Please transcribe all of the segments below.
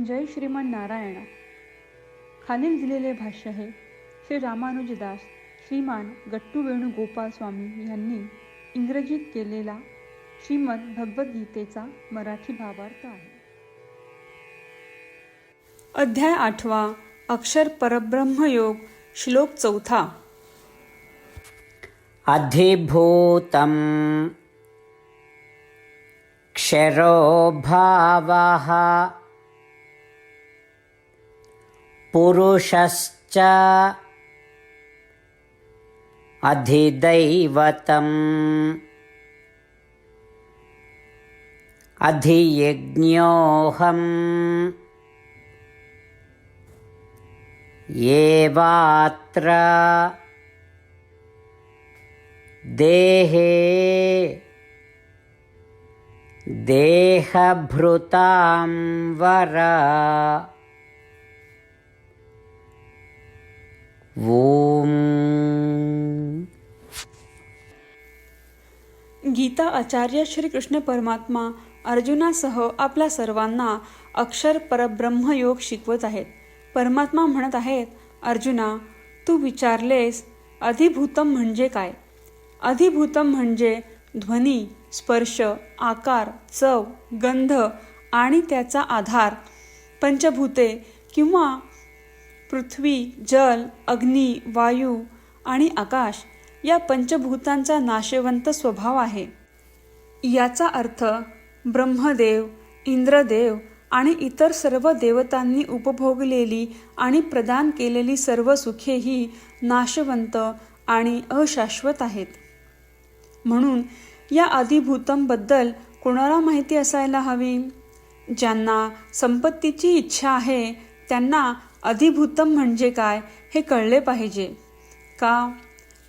जय श्रीमान नारायण. खालील दिलेले भाष्य हे श्री रामानुजदास श्रीमान गट्टू वेणुगोपाल स्वामी यांनी इंग्रजीत केलेला श्रीमद भगवद्गीतेचा मराठी भावार्थ आहे. अध्याय 8 अक्षर परब्रह्मयोग श्लोक 4. अधिभूतं क्षरो भावः पुरुषश्च अधिदैवतम् अधियज्ञोऽहम् एवात्र देहे देहभृतां वर. ओम. गीता आचार्य श्री कृष्ण परमात्मा अर्जुनासह आपल्या सर्वांना अक्षर परब्रह्म योग शिकवत आहेत. परमात्मा म्हणत आहेत, अर्जुना, तू विचारलेस अधिभूतम म्हणजे काय? अधिभूतम म्हणजे ध्वनी, स्पर्श, आकार, चव, गंध आणि त्याचा आधार पंचभूते किंवा पृथ्वी, जल, अग्नी, वायू आणि आकाश या पंचभूतांचा नाशवंत स्वभाव आहे. याचा अर्थ ब्रह्मदेव, इंद्रदेव आणि इतर सर्व देवतांनी उपभोगलेली आणि प्रदान केलेली सर्व सुखे ही नाशवंत आणि अशाश्वत आहेत. म्हणून या अधिभूतम बद्दल कोणाला माहिती असायला हवी? ज्यांना संपत्तीची इच्छा आहे त्यांना अधिभूतम म्हणजे काय हे कळले पाहिजे. का?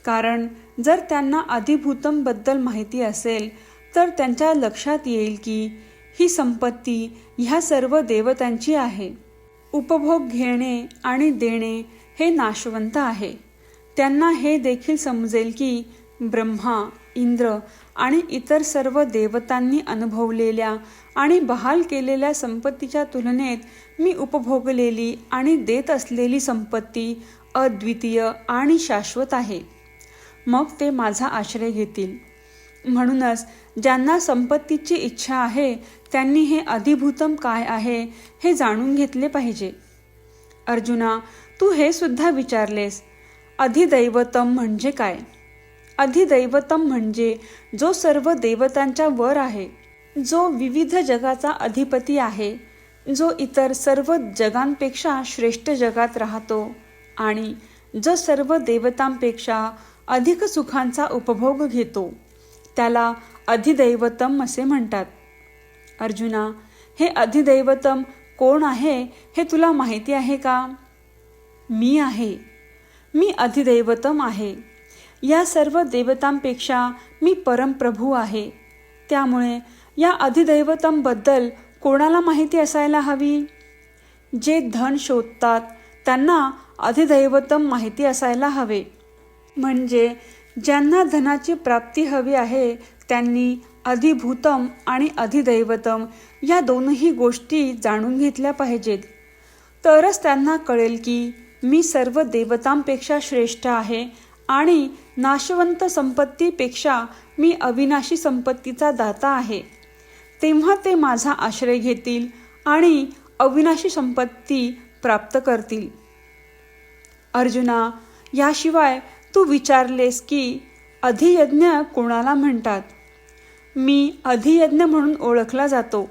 कारण जर त्यांना अधिभूतम बद्दल माहिती असेल तर त्यांच्या लक्षात येईल की ही संपत्ती ह्या सर्व देवतांची आहे. उपभोग घेणे आणि देणे हे नाशवंत आहे. त्यांना हे देखील समजेल की ब्रह्मा, इंद्र आणि इतर सर्व देवतांनी अनुभवलेल्या आणि बहाल केलेल्या संपत्तीच्या तुलनेत मी उपभोगलेली आणि देत असलेली संपत्ती अद्वितीय आणि शाश्वत आहे. मग ते माझा आश्रय घेतील. म्हणूनच ज्यांना संपत्तीची इच्छा आहे त्यांनी हे अधिभूतम काय आहे हे जाणून घेतले पाहिजे. अर्जुना, तू हे सुद्धा विचारलेस, अधिदैवतम म्हणजे काय? अधिदैवतम म्हणजे जो सर्व देवतांच्या वर आहे, जो विविध जगाचा अधिपती आहे, जो इतर सर्व जगांपेक्षा श्रेष्ठ जगात राहतो आणि जो सर्व देवतांपेक्षा अधिक सुखांचा उपभोग घेतो, त्याला अधिदैवतम असे म्हणतात. अर्जुना, हे अधिदैवतम कोण आहे हे तुला माहिती आहे का? मी आहे. मी अधिदैवतम आहे. या सर्व देवतांपेक्षा मी परमप्रभू आहे. त्यामुळे या अधिदैवतम बद्दल कोणाला माहिती असायला हवी? जे धन शोधतात त्यांना अधिदैवतम माहिती असायला हवे. म्हणजे ज्यांना धनाची प्राप्ती हवी आहे त्यांनी अधिभूतम आणि अधिदैवतम या दोनही गोष्टी जाणून घेतल्या पाहिजेत. तरच त्यांना कळेल की मी सर्व देवतांपेक्षा श्रेष्ठ आहे आणि नाशवंत संपत्तीपेक्षा मी अविनाशी संपत्तीचा दाता आहे. तेव्हा ते माझा आश्रय घेतील आणि अविनाशी संपत्ती प्राप्त करतील. अर्जुना, याशिवाय तू विचारलेस की अधियज्ञ कोणाला म्हणतात? मी अधियज्ञ म्हणून ओळखला जातो.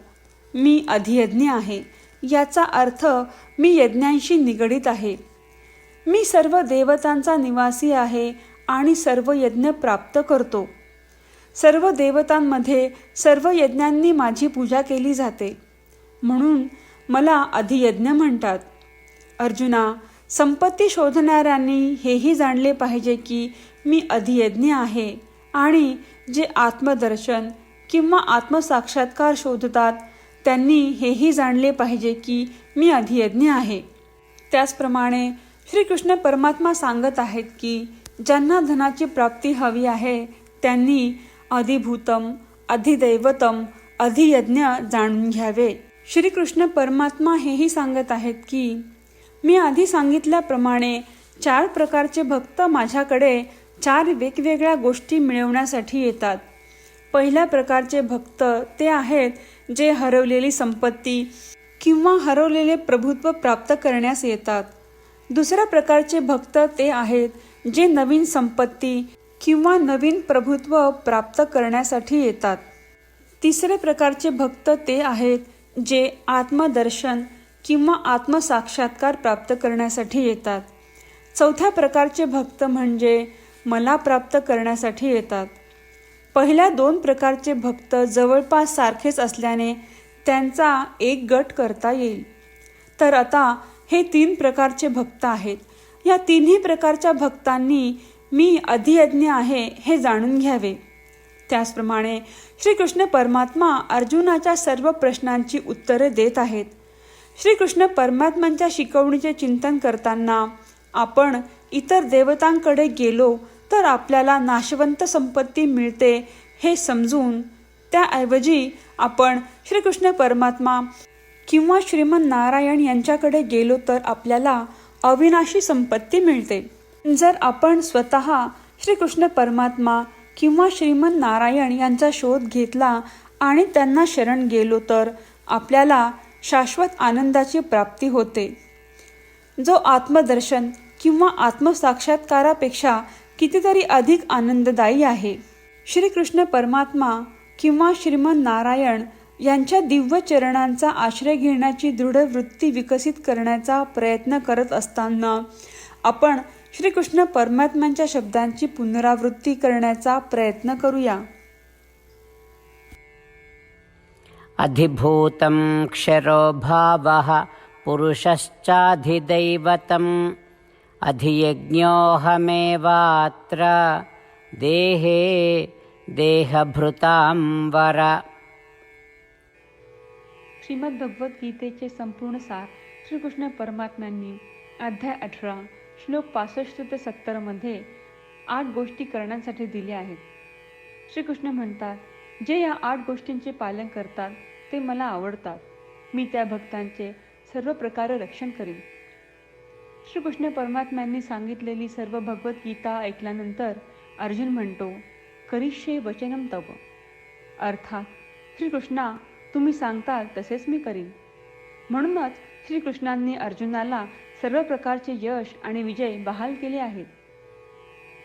मी अधियज्ञ आहे. याचा अर्थ मी यज्ञांशी निगडित आहे. मी सर्व देवतांचा निवासी आहे आणि सर्व यज्ञ प्राप्त करतो. सर्व देवतांमध्ये सर्व यज्ञांनी माझी पूजा केली जाते. म्हणून मला अधियज्ञ म्हणतात. अर्जुना, संपत्ती शोधणाऱ्यांनी हेही जाणले पाहिजे की मी अधियज्ञ आहे आणि जे आत्मदर्शन किंवा आत्मसाक्षात्कार शोधतात त्यांनी हेही जाणले पाहिजे की मी अधियज्ञ आहे. त्याचप्रमाणे श्रीकृष्ण परमात्मा सांगत आहेत की ज्यांना धनाची प्राप्ती हवी आहे त्यांनी अधिभूतम, अधिदैवतम, अधियज्ञ जाणून घ्यावे. श्रीकृष्ण परमात्मा हेही सांगत आहेत की मी आधी सांगितल्याप्रमाणे 4 प्रकारचे भक्त माझ्याकडे 4 वेगवेगळ्या गोष्टी मिळवण्यासाठी येतात. पहिल्या प्रकारचे भक्त ते आहेत जे हरवलेली संपत्ती किंवा हरवलेले प्रभुत्व प्राप्त करण्यास येतात. दुसऱ्या प्रकारचे भक्त ते आहेत जे नवीन संपत्ती किंवा नवीन प्रभुत्व प्राप्त करण्यासाठी येतात. तिसरे प्रकारचे भक्त ते आहेत जे आत्मदर्शन किंवा आत्मसाक्षात्कार प्राप्त करण्यासाठी येतात. चौथ्या प्रकारचे भक्त म्हणजे मला प्राप्त करण्यासाठी येतात. पहिल्या 2 प्रकारचे भक्त जवळपास सारखेच असल्याने त्यांचा एक गट करता येईल. तर आता हे 3 प्रकारचे भक्त आहेत. या तिन्ही प्रकारच्या भक्तांनी मी अधियज्ञ आहे हे जाणून घ्यावे. त्याचप्रमाणे श्रीकृष्ण परमात्मा अर्जुनाच्या सर्व प्रश्नांची उत्तरे देत आहेत. श्रीकृष्ण परमात्म्यांच्या शिकवणीचे चिंतन करताना आपण इतर देवतांकडे गेलो तर आपल्याला नाशवंत संपत्ती मिळते हे समजून त्याऐवजी आपण श्रीकृष्ण परमात्मा किंवा श्रीमन नारायण यांच्याकडे गेलो तर आपल्याला अविनाशी संपत्ती मिळते. जर आपण स्वतः श्रीकृष्ण परमात्मा किंवा श्रीमन नारायण यांचा शोध घेतला आणि त्यांना शरण गेलो तर आपल्याला शाश्वत आनंदाची प्राप्ती होते, जो आत्मदर्शन किंवा आत्मसाक्षात्कारापेक्षा कितीतरी अधिक आनंददायी आहे. श्रीकृष्ण परमात्मा किंवा श्रीमन नारायण यांच्या दिव्य चरणांचा आश्रय घेण्याची दृढ वृत्ती विकसित करण्याचा प्रयत्न करत असताना आपण श्रीकृष्ण परमात्म्यांच्या शब्दांची पुनरावृत्ती करण्याचा प्रयत्न करूया. अधिभूतं क्षरो भावः पुरुषश्चाधिदैवतम् अधियज्ञोऽहमेवात्र देहे देहभृतां वर. श्रीमद भगवद्गीतेचे संपूर्ण सार श्रीकृष्ण परमात्म्यांनी अध्याय 18 श्लोक 65 ते 70 मध्ये 8 गोष्टी करण्यासाठी दिल्या आहेत. श्रीकृष्ण म्हणतात, जे या 8 गोष्टींचे पालन करतात ते मला आवडतात. मी त्या भक्तांचे सर्व प्रकारे रक्षण करीन. श्रीकृष्ण परमात्म्यांनी सांगितलेली सर्व भगवद्गीता ऐकल्यानंतर अर्जुन म्हणतो, करिष्ये वचनम तव. अर्थात श्रीकृष्णा, तुम्ही सांगताल तसेच मी करीन. म्हणूनच श्रीकृष्णांनी अर्जुनाला सर्व प्रकारचे यश आणि विजय बहाल केले आहेत.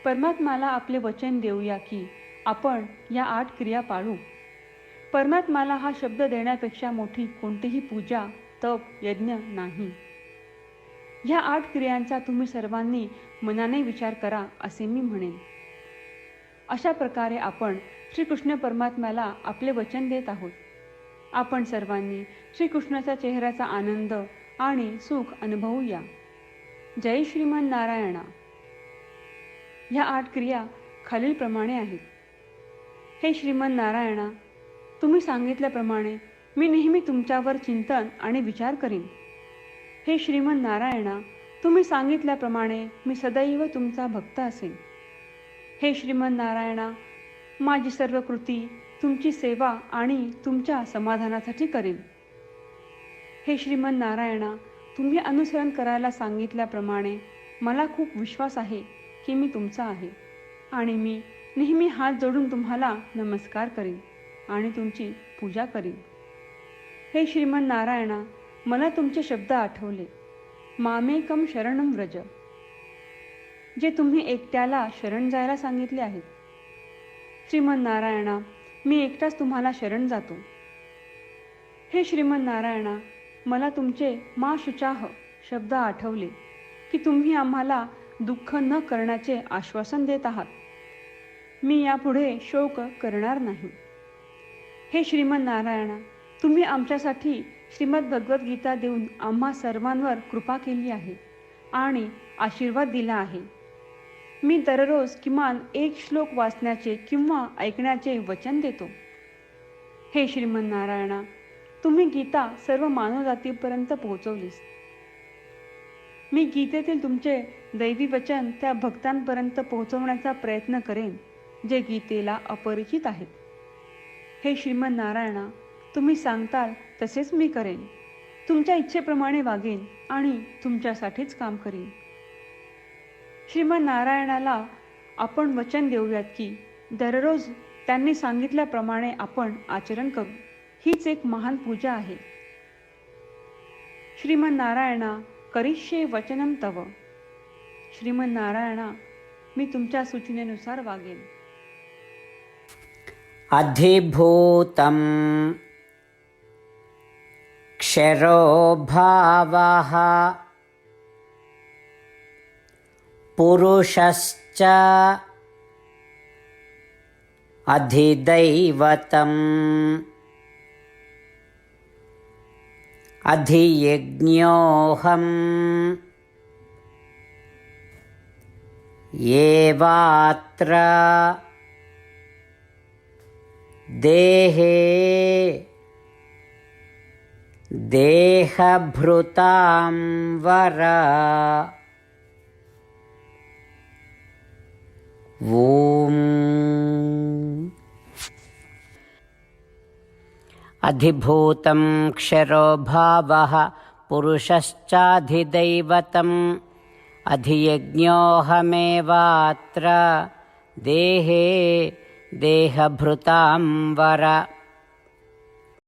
परमात्म्याला आपले वचन देऊया की आपण या 8 क्रिया पाळू. परमात्म्याला हा शब्द देण्यापेक्षा मोठी कोणतीही पूजा, तप, यज्ञ नाही. ह्या 8 क्रियांचा तुम्ही सर्वांनी मनाने विचार करा असे मी म्हणेन. अशा प्रकारे आपण श्रीकृष्ण परमात्म्याला आपले वचन देत आहोत. आपण सर्वांनी श्रीकृष्णाच्या चेहऱ्याचा आनंद आणि सुख अनुभवूया. जय श्रीमन नारायणा. ह्या 8 क्रिया खालीलप्रमाणे आहेत. हे श्रीमन नारायणा, तुम्ही सांगितल्याप्रमाणे मी नेहमी तुमच्यावर चिंतन आणि विचार करीन. हे श्रीमन नारायणा, तुम्ही सांगितल्याप्रमाणे मी सदैव तुमचा भक्त असेन. हे श्रीमन नारायणा, माझी सर्व कृती तुमची सेवा आणि तुमच्या समाधानासाठी करीन. हे श्रीमन नारायणा, तुम्ही अनुसरण करायला सांगितल्याप्रमाणे मला खूप विश्वास आहे की मी तुमचा आहे आणि मी नेहमी हात जोडून तुम्हाला नमस्कार करीन आणि तुमची पूजा करीन. हे श्रीमन नारायणा, मला तुमचे शब्द आठवले. मामेकम शरणम व्रज, जे तुम्ही एकट्याला शरण जायला सांगितले आहेत. श्रीमन नारायणा, मी एकटाच तुम्हाला शरण जातो. हे श्रीमन नारायणा, मला तुमचे मा शुचाह शब्द आठवले की तुम्ही आम्हाला दुःख न करण्याचे आश्वासन देत आहात. मी यापुढे शोक करणार नाही. हे श्रीमन नारायणा, तुम्ही आमच्यासाठी श्रीमद भगवद्गीता देऊन आम्हा सर्वांवर कृपा केली आहे आणि आशीर्वाद दिला आहे. मी दररोज किमान 1 श्लोक वाचण्याचे किंवा ऐकण्याचे वचन देतो. हे श्रीमन नारायणा, तुम्ही गीता सर्व मानवजातीपर्यंत पोहोचवलीस. मी गीतेतील तुमचे दैवी वचन त्या भक्तांपर्यंत पोहोचवण्याचा प्रयत्न करेन जे गीतेला अपरिचित आहेत. हे श्रीमन नारायणा, तुम्ही सांगताल तसेच मी करेन. तुमच्या इच्छेप्रमाणे वागेन आणि तुमच्यासाठीच काम करीन. श्रीमन नारायणाला आपण वचन देऊयात की दररोज त्यांनी सांगितल्याप्रमाणे आपण आचरण करू. हीच एक महान पूजा आहे. श्रीमन नारायणा करिष्ये वचनम तव. श्रीमन नारायणा, मी तुमच्या सूचनेनुसार वागेन. अधिभूतं क्षरो भावः पुरुषश्च अधिदैवतम् अधियज्ञोऽहम् एवात्र देहे देहभृतां वर. ॐ अधिभूतं क्षरो भावः पुरुषश्चाधिदैवतम् अधियज्ञोऽहमेवात्र देहे देहभृतां वर.